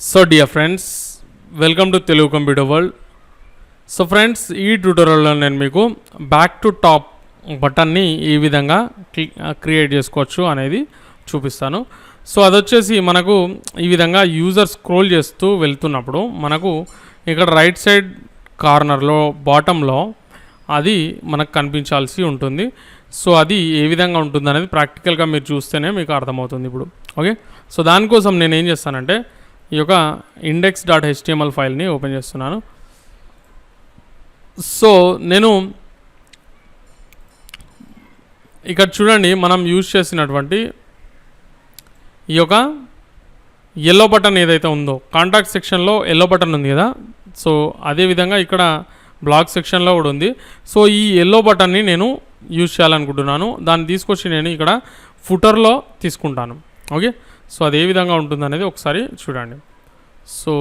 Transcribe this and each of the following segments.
So dear friends, welcome to Telugu computer world. So friends, ఈ ట్యూటోరియల్లో నేను మీకు బ్యాక్ టు టాప్ బటన్ని ఈ విధంగా క్రియేట్ చేసుకోవచ్చు అనేది చూపిస్తాను. సో అదొచ్చేసి మనకు ఈ విధంగా యూజర్ స్క్రోల్ చేస్తూ వెళ్తున్నప్పుడు మనకు ఇక్కడ రైట్ సైడ్ కార్నర్లో బాటంలో అది మనకు కనిపించాల్సి ఉంటుంది. సో అది ఏ విధంగా ఉంటుంది అనేది ప్రాక్టికల్గా మీరు చూస్తేనే మీకు అర్థమవుతుంది ఇప్పుడు. ఓకే, సో దానికోసం నేను ఏం చేస్తానంటే ఈ యొక్క index.html ఫైల్ని ఓపెన్ చేస్తున్నాను. సో నేను ఇక్కడ చూడండి, మనం యూజ్ చేసినటువంటి ఈ యొక్క ఎల్లో బటన్ ఏదైతే ఉందో కాంటాక్ట్ సెక్షన్లో ఎల్లో బటన్ ఉంది కదా, సో అదేవిధంగా ఇక్కడ బ్లాగ్ సెక్షన్లో కూడా ఉంది. సో ఈ ఎల్లో బటన్ని నేను యూజ్ చేయాలనుకుంటున్నాను. దాన్ని తీసుకొచ్చి నేను ఇక్కడ ఫుటర్లో తీసుకుంటాను. ఓకే, సో అది ఏ విధంగా ఉంటుంది అనేది ఒకసారి చూడండి. సో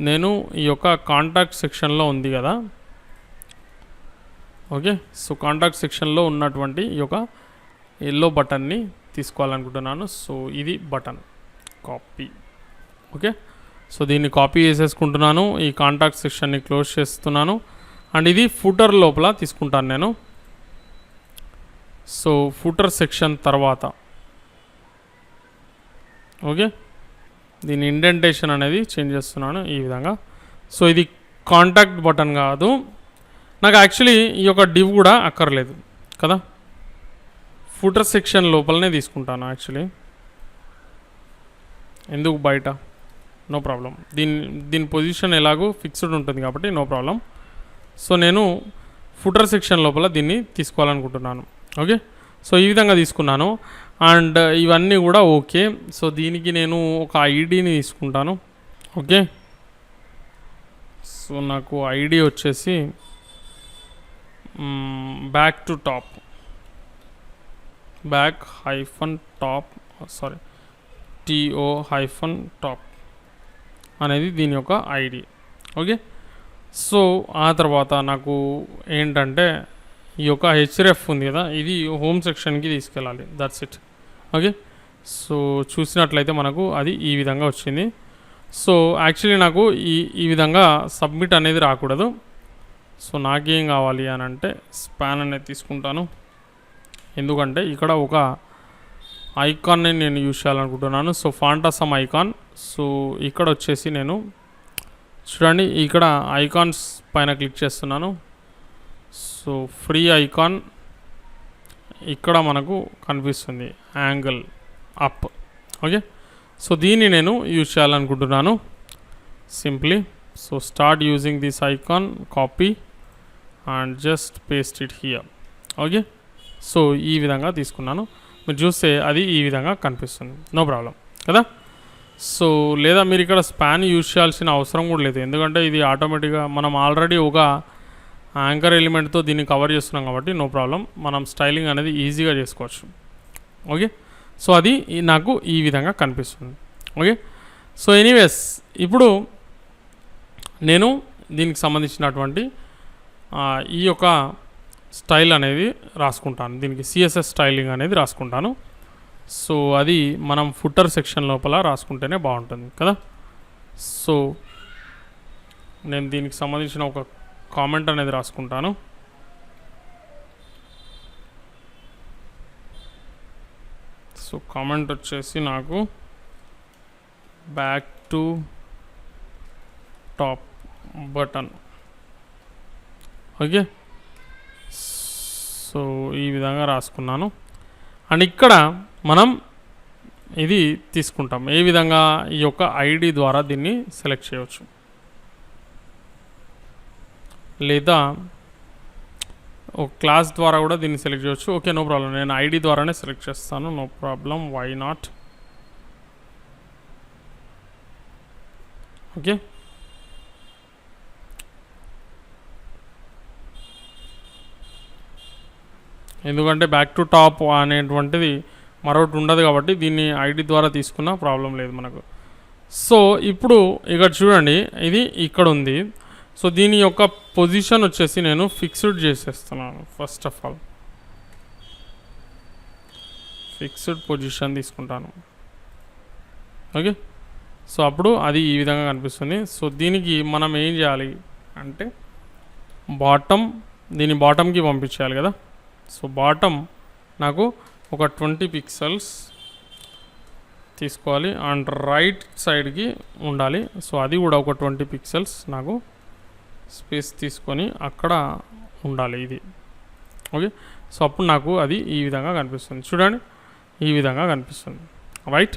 నేను ఈ యొక్క కాంటాక్ట్ సెక్షన్లో ఉంది కదా, ఓకే, సో కాంటాక్ట్ సెక్షన్లో ఉన్నటువంటి ఈ యొక్క ఎల్లో బటన్ని తీసుకోవాలనుకుంటున్నాను. సో ఇది బటన్ కాపీ. ఓకే, సో దీన్ని కాపీ చేసేసుకుంటున్నాను. ఈ కాంటాక్ట్ సెక్షన్ని క్లోజ్ చేస్తున్నాను అండ్ ఇది ఫుటర్ లోపల తీసుకుంటాను నేను. సో ఫుటర్ సెక్షన్ తర్వాత ఓకే, దీని ఇండెంటేషన్ అనేది చేంజ్ చేస్తున్నాను ఈ విధంగా. సో ఇది కాంటాక్ట్ బటన్ కాదు, నాకు యాక్చువల్లీ ఈ యొక్క డివ్ కూడా అక్కర్లేదు కదా, ఫుటర్ సెక్షన్ లోపలనే తీసుకుంటాను యాక్చువల్లీ. ఎందుకు బయట, నో ప్రాబ్లం. దీని పొజిషన్ ఎలాగో ఫిక్స్డ్ ఉంటుంది కాబట్టి నో ప్రాబ్లం. సో నేను ఫుటర్ సెక్షన్ లోపల దీన్ని తీసుకోవాలనుకుంటున్నాను. ఓకే, సో ఈ విధంగా తీసుకున్నాను అండ్ ఇవన్నీ కూడా ఓకే. సో దీనికి నేను ఒక ఐడిని తీసుకుంటాను. ఓకే, సో నాకు ఐడి వచ్చేసి back to top, back hyphen top, sorry TO-top అనేది దీని యొక్క ఐడి. ఓకే, సో ఆ తర్వాత నాకు ఏంటంటే ఈ యొక్క హెచ్రెఫ్ ఉంది కదా, ఇది హోమ్ సెక్షన్కి తీసుకెళ్ళాలి. That's it. ఓకే, సో చూసినట్లయితే మనకు అది ఈ విధంగా వచ్చింది. సో యాక్చువల్లీ నాకు ఈ విధంగా సబ్మిట్ అనేది రాకూడదు. సో నాకేం కావాలి అని అంటే స్పాన్ అనేది తీసుకుంటాను. ఎందుకంటే ఇక్కడ ఒక ఐకాన్ని నేను యూజ్ చేయాలనుకుంటున్నాను. So phantasm icon. సో ఇక్కడ వచ్చేసి నేను చూడండి, ఇక్కడ ఐకాన్స్ పైన క్లిక్ చేస్తున్నాను. సో ఫ్రీ ఐకాన్ ఇక్కడ మనకు కనిపిస్తుంది, యాంగిల్ అప్. ఓకే, సో దీన్ని నేను యూజ్ చేయాలనుకుంటున్నాను simply. So start using this icon, copy and just paste it here. Okay, so ఈ విధంగా తీసుకున్నాను. మీరు చూస్తే అది ఈ విధంగా కనిపిస్తుంది, నో ప్రాబ్లం కదా. సో లేదా మీరు ఇక్కడ స్పాన్ యూజ్ చేయాల్సిన అవసరం కూడా లేదు, ఎందుకంటే ఇది ఆటోమేటిక్గా మనం ఆల్రెడీ ఒక యాంకర్ ఎలిమెంట్తో దీన్ని కవర్ చేస్తున్నాం కాబట్టి నో ప్రాబ్లం. మనం స్టైలింగ్ అనేది ఈజీగా చేసుకోవచ్చు. ఓకే, సో అది నాకు ఈ విధంగా కనిపిస్తుంది. ఓకే, సో ఎనీవేస్ ఇప్పుడు నేను దీనికి సంబంధించినటువంటి ఈ యొక్క స్టైల్ అనేది రాసుకుంటాను. దీనికి CSS స్టైలింగ్ అనేది రాసుకుంటాను. సో అది మనం ఫుటర్ సెక్షన్ లోపల రాసుకుంటేనే బాగుంటుంది కదా. సో నేను దీనికి సంబంధించిన ఒక కామెంట్ అనేది రాసుకుంటాను. సో కామెంట్ వచ్చేసి నాకు back to top button. Okay, so ఈ విధంగా రాసుకున్నాను అండ్ ఇక్కడ మనం ఇది తీసుకుంటాం. ఏ విధంగా ఈ యొక్క ఐడి ద్వారా దీన్ని సెలెక్ట్ చేయవచ్చు, లేదా ఒక క్లాస్ ద్వారా కూడా దీన్ని సెలెక్ట్ చేయవచ్చు. ఓకే, నో ప్రాబ్లం, నేను ఐడి ద్వారానే సెలెక్ట్ చేస్తాను. No problem, why not. Okay, ఎందుకంటే బ్యాక్ టు టాప్ అనేటువంటిది మరొకటి ఉండదు కాబట్టి దీన్ని ఐడి ద్వారా తీసుకున్న ప్రాబ్లం లేదు మనకు. సో ఇప్పుడు ఇక్కడ చూడండి, ఇది ఇక్కడ ఉంది. సో దీని యొక్క పొజిషన్ వచ్చేసి నేను ఫిక్స్డ్ చేసేస్తున్నాను. First of all fixed position తీసుకుంటాను. ఓకే, సో అప్పుడు అది ఈ విధంగా కనిపిస్తుంది. సో దీనికి మనం ఏం చేయాలి అంటే దీని బాటమ్కి పంపించాలి కదా. సో బాటమ్ నాకు ఒక 20 పిక్సెల్స్ తీసుకోవాలి అండ్ రైట్ సైడ్కి ఉండాలి. సో అది కూడా ఒక 20 పిక్సెల్స్ నాకు స్పేస్ తీసుకొని అక్కడ ఉండాలి ఇది. ఓకే, సో అప్పుడు నాకు అది ఈ విధంగా కనిపిస్తుంది. చూడండి, ఈ విధంగా కనిపిస్తుంది. Right,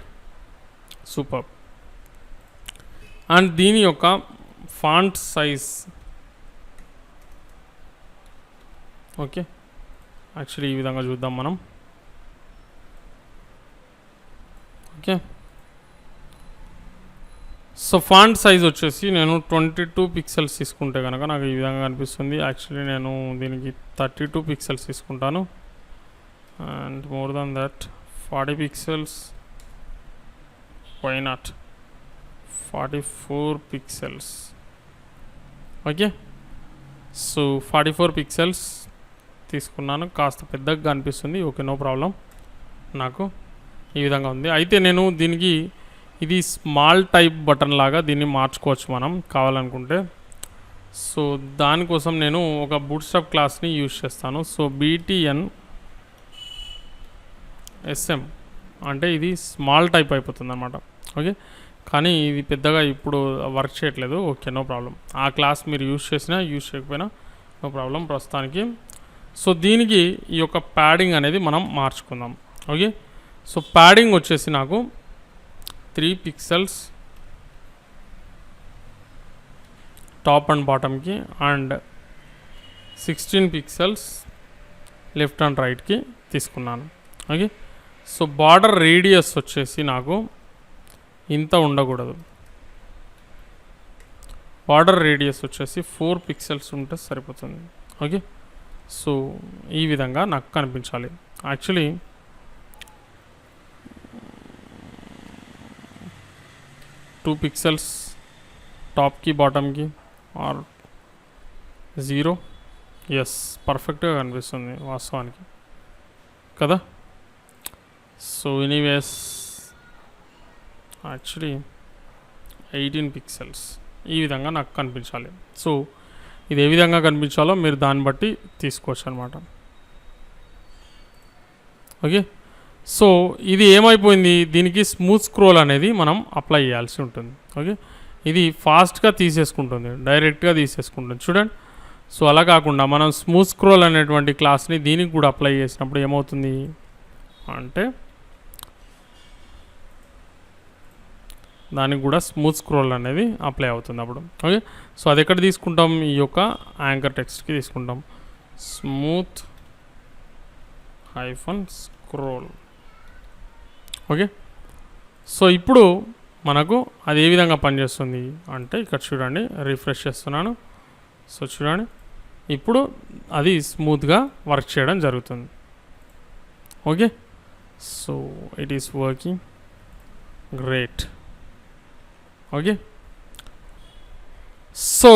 super. అండ్ దీని యొక్క ఫాంట్ సైజ్, ఓకే, యాక్చువల్లీ ఈ విధంగా చూద్దాం మనం. ఓకే, సో ఫాంట్ సైజ్ వచ్చేసి నేను 22 పిక్సెల్స్ తీసుకుంటే కనుక నాకు ఈ విధంగా కనిపిస్తుంది. యాక్చువల్లీ నేను దీనికి 32 పిక్సెల్స్ తీసుకుంటాను. And more than that 40 pixels, why not 44 pixels. Okay, so 44 pixels తీసుకున్నాను. కాస్త పెద్దగా కనిపిస్తుంది. Okay, no problem. నాకు ఈ విధంగా ఉంది. అయితే నేను దీనికి ఇది స్మాల్ టైప్ బటన్ లాగా దీన్ని మార్చుకోవచ్చు మనం కావాలనుకుంటే. సో దానికోసం నేను ఒక బూట్స్ట్రాప్ క్లాస్ని యూజ్ చేస్తాను. సో BTN SM అంటే ఇది స్మాల్ టైప్ అయిపోతుంది అన్నమాట. ఓకే, కానీ ఇది పెద్దగా ఇప్పుడు వర్క్ చేయట్లేదు. Okay, no problem. ఆ క్లాస్ మీరు యూజ్ చేసినా యూజ్ చేయకపోయినా నో ప్రాబ్లం ప్రస్తుతానికి. సో దీనికి ఈ యొక్క ప్యాడింగ్ అనేది మనం మార్చుకుందాం. ఓకే, సో ప్యాడింగ్ వచ్చేసి నాకు 3 పిక్సెల్స్ టాప్ అండ్ బాటమ్కి అండ్ 16 పిక్సెల్స్ లెఫ్ట్ అండ్ రైట్కి తీసుకున్నాను. ఓకే, సో బార్డర్ రేడియస్ వచ్చేసి నాకు ఇంత ఉండకూడదు. బార్డర్ రేడియస్ వచ్చేసి 4 పిక్సెల్స్ ఉంటే సరిపోతుంది. ఓకే, సో ఈ విధంగా నాకు కనిపించాలి. యాక్చువల్లీ 2 పిక్సెల్స్ టాప్కి బాటమ్కి ఆర్ 0. ఎస్, పర్ఫెక్ట్గా కనిపిస్తుంది వాస్తవానికి కదా. సో ఎనీవేస్ యాక్చువల్లీ 18 పిక్సెల్స్ ఈ విధంగా నాకు కనిపించాలి. సో ఇది ఏ విధంగా కనిపించాలో మీరు దాన్ని బట్టి తీసుకోవచ్చు అనమాట. ఓకే, సో ఇది ఏమైపోయింది, దీనికి స్మూత్ స్క్రోల్ అనేది మనం అప్లై చేయాల్సి ఉంటుంది. ఓకే, ఇది ఫాస్ట్గా తీసేసుకుంటుంది, డైరెక్ట్గా తీసేసుకుంటుంది. చూడండి, సో అలా కాకుండా మనం స్మూత్ స్క్రోల్ అనేటువంటి క్లాస్ని దీనికి కూడా అప్లై చేసినప్పుడు ఏమవుతుంది అంటే దానికి కూడా స్మూత్ స్క్రోల్ అనేది అప్లై అవుతుంది అప్పుడు. ఓకే, సో అది ఎక్కడ తీసుకుంటాం, ఈ యొక్క యాంకర్ టెక్స్ట్కి తీసుకుంటాం. Smooth -scroll. ఓకే, సో ఇప్పుడు మనకు అది ఏ విధంగా పనిచేస్తుంది అంటే ఇక్కడ చూడండి, రిఫ్రెష్ చేస్తున్నాను. సో చూడండి, ఇప్పుడు అది స్మూత్గా వర్క్ చేయడం జరుగుతుంది. Okay, so it is working great. Okay, so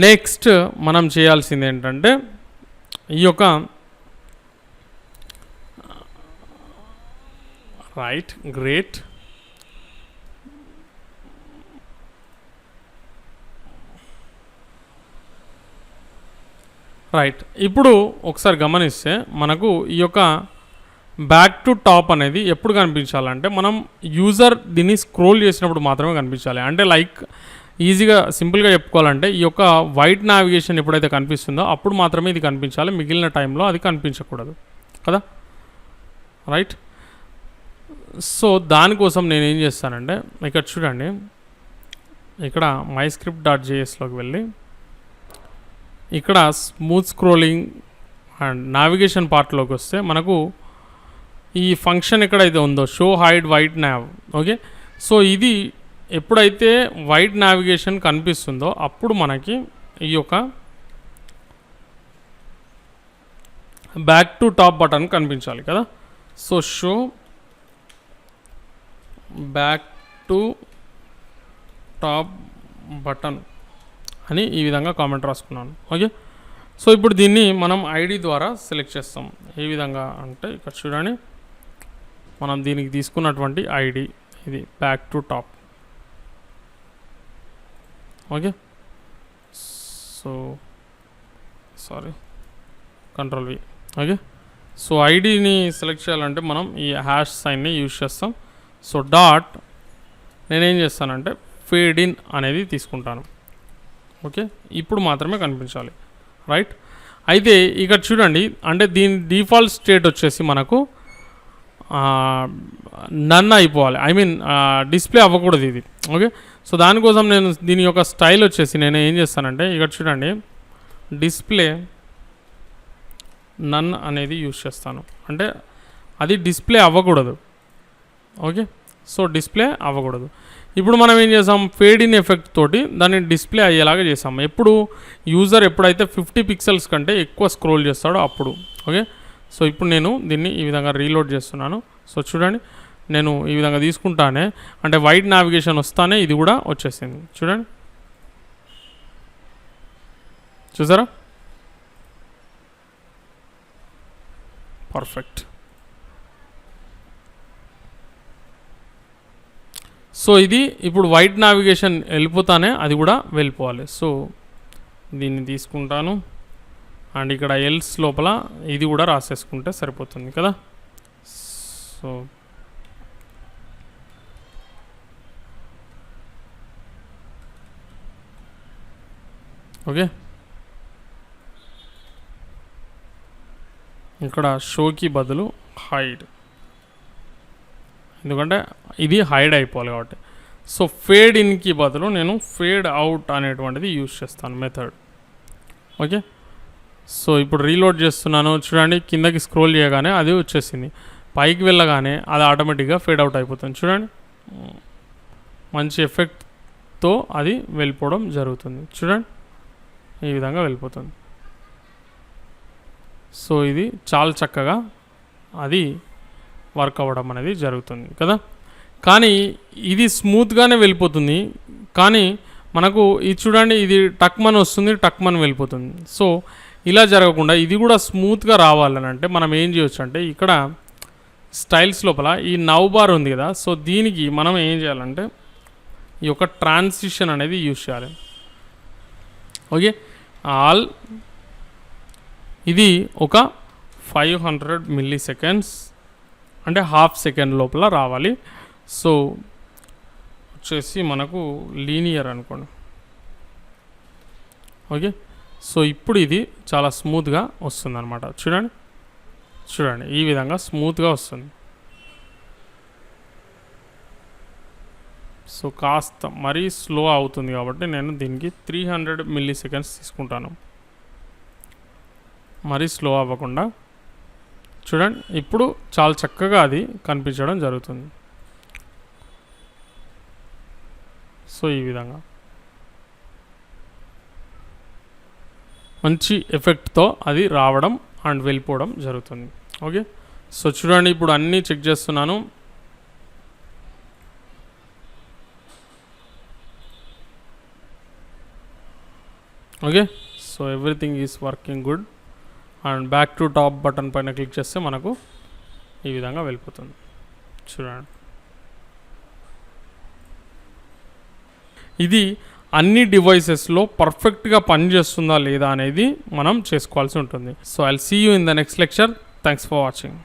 next మనం చేయాల్సింది ఏంటంటే ఈ యొక్క రైట్, గ్రేట్. రైట్, ఇప్పుడు ఒకసారి గమనిస్తే మనకు ఈ యొక్క బ్యాక్ టు టాప్ అనేది ఎప్పుడు కనిపించాలంటే మనం యూజర్ దీన్ని స్క్రోల్ చేసినప్పుడు మాత్రమే కనిపించాలి. అంటే లైక్ ఈజీగా సింపుల్గా చెప్పుకోవాలంటే ఈ యొక్క వైట్ నావిగేషన్ ఎప్పుడైతే కనిపిస్తుందో అప్పుడు మాత్రమే ఇది కనిపించాలి, మిగిలిన టైంలో అది కనిపించకూడదు కదా. రైట్, సో దానికోసం నేను ఏం చేస్తానంటే ఇక్కడ చూడండి, ఇక్కడ myscript.jsలోకి వెళ్ళి ఇక్కడ స్మూత్ స్క్రోలింగ్ అండ్ నావిగేషన్ పార్ట్లోకి వస్తే మనకు ఈ ఫంక్షన్ ఎక్కడైతే ఉందో show hide white now. Okay, so ఇది ఎప్పుడైతే వైట్ నావిగేషన్ కనిపిస్తుందో అప్పుడు మనకి ఈ యొక్క బ్యాక్ టు టాప్ బటన్ కనిపించాలి కదా. So show back to top button అని ఈ విధంగా కామెంట్ రాసుకున్నాను. ఓకే, సో ఇప్పుడు దీన్ని మనం ఐడి ద్వారా సెలెక్ట్ చేస్తాం. ఏ విధంగా అంటే ఇక్కడ చూడండి, మనం దీనికి తీసుకున్నటువంటి ఐడి ఇది back to top. Okay. So sorry, control V. Okay. So ఐడిని సెలెక్ట్ చేయాలంటే మనం ఈ హ్యాష్ సైన్ని యూజ్ చేస్తాం. సో డాట్ నేనేం చేస్తానంటే ఫేడ్ ఇన్ అనేది తీసుకుంటాను. ఓకే, ఇప్పుడు మాత్రమే కనిపించాలి, రైట్. అయితే ఇక్కడ చూడండి, అంటే దీని డిఫాల్ట్ స్టేట్ వచ్చేసి మనకు నన్ అయిపోవాలి, ఐ మీన్ డిస్ప్లే అవ్వకూడదు ఇది. ఓకే, సో దానికోసం నేను దీని యొక్క స్టైల్ వచ్చేసి నేను ఏం చేస్తానంటే ఇక్కడ చూడండి డిస్ప్లే నన్ అనేది యూజ్ చేస్తాను, అంటే అది డిస్ప్లే అవ్వకూడదు. ఓకే, సో డిస్ప్లే అవ్వకూడదు. ఇప్పుడు మనం ఏం చేసాం, ఫేడ్ ఇన్ ఎఫెక్ట్ తోటి దాన్ని డిస్ప్లే అయ్యేలాగా చేసాం. ఎప్పుడు యూజర్ ఎప్పుడైతే 50 పిక్సెల్స్ కంటే ఎక్కువ స్క్రోల్ చేస్తాడో అప్పుడు. ఓకే, సో ఇప్పుడు నేను దీన్ని ఈ విధంగా రీలోడ్ చేస్తున్నాను. సో చూడండి, నేను ఈ విధంగా తీసుకుంటానే అంటే వైడ్ నావిగేషన్ వస్తానే ఇది కూడా వచ్చేసింది. చూడండి, చూసారా, పర్ఫెక్ట్. సో ఇది ఇప్పుడు వైట్ నావిగేషన్ వెళ్ళిపోతానే అది కూడా వెళ్ళిపోవాలి. సో దీన్ని తీసుకుంటాను అండ్ ఇక్కడ ఎల్స్ లోపల ఇది కూడా రాసేసుకుంటే సరిపోతుంది కదా. సో ఓకే, ఇక్కడ షోకి బదులు హైడ్, ఎందుకంటే ఇది హైడ్ అయిపోవాలి కాబట్టి. సో ఫేడ్ ఇన్కి బదులు నేను ఫేడ్ అవుట్ అనేటువంటిది యూజ్ చేస్తాను మెథడ్. ఓకే, సో ఇప్పుడు రీలోడ్ చేస్తున్నాను. చూడండి, కిందకి స్క్రోల్ చేయగానే అది వచ్చేసింది, పైకి వెళ్ళగానే అది ఆటోమేటిక్గా ఫేడ్ అవుట్ అయిపోతుంది. చూడండి, మంచి ఎఫెక్ట్తో అది వెళ్ళిపోవడం జరుగుతుంది. చూడండి, ఈ విధంగా వెళ్ళిపోతుంది. సో ఇది చాలా చక్కగా అది వర్క్ అవ్వడం అనేది జరుగుతుంది కదా. కానీ ఇది స్మూత్గానే వెళ్ళిపోతుంది, కానీ మనకు ఇది చూడండి, ఇది టక్మన్ వస్తుంది, టక్మన్ వెళ్ళిపోతుంది. సో ఇలా జరగకుండా ఇది కూడా స్మూత్గా రావాలని అంటే మనం ఏం చేయొచ్చు అంటే ఇక్కడ స్టైల్స్ లోపల ఈ నవ్ బార్ ఉంది కదా, సో దీనికి మనం ఏం చేయాలంటే ఈ యొక్క ట్రాన్సిషన్ అనేది యూజ్ చేయాలి. ఓకే, ఆల్ ఇది ఒక 500 milliseconds అంటే హాఫ్ సెకండ్ లోపల రావాలి. సో వచ్చేసి మనకు లీనియర్ అనుకోండి. ఓకే, సో ఇప్పుడు ఇది చాలా స్మూత్గా వస్తుంది అనమాట. చూడండి, చూడండి ఈ విధంగా స్మూత్గా వస్తుంది. సో కాస్త మరీ స్లో అవుతుంది కాబట్టి నేను దీనికి 300 milliseconds తీసుకుంటాను, మరీ స్లో అవ్వకుండా. చూడండి, ఇప్పుడు చాలా చక్కగా అది కనిపించడం జరుగుతుంది. సో ఈ విధంగా మంచి ఎఫెక్ట్తో అది రావడం అండ్ వెళ్ళిపోవడం జరుగుతుంది. ఓకే, సో చూడండి, ఇప్పుడు అన్నీ చెక్ చేస్తున్నాను. Okay, so everything is working good. And back to top button పైన క్లిక్ చేస్తే మనకు ఈ విధంగా వెళ్ళిపోతుంది. చూడండి, ఇది అన్ని డివైసెస్లో పర్ఫెక్ట్గా పనిచేస్తుందా లేదా అనేది మనం చేసుకోవాల్సి ఉంటుంది. So I'll see you in the next lecture. Thanks for watching.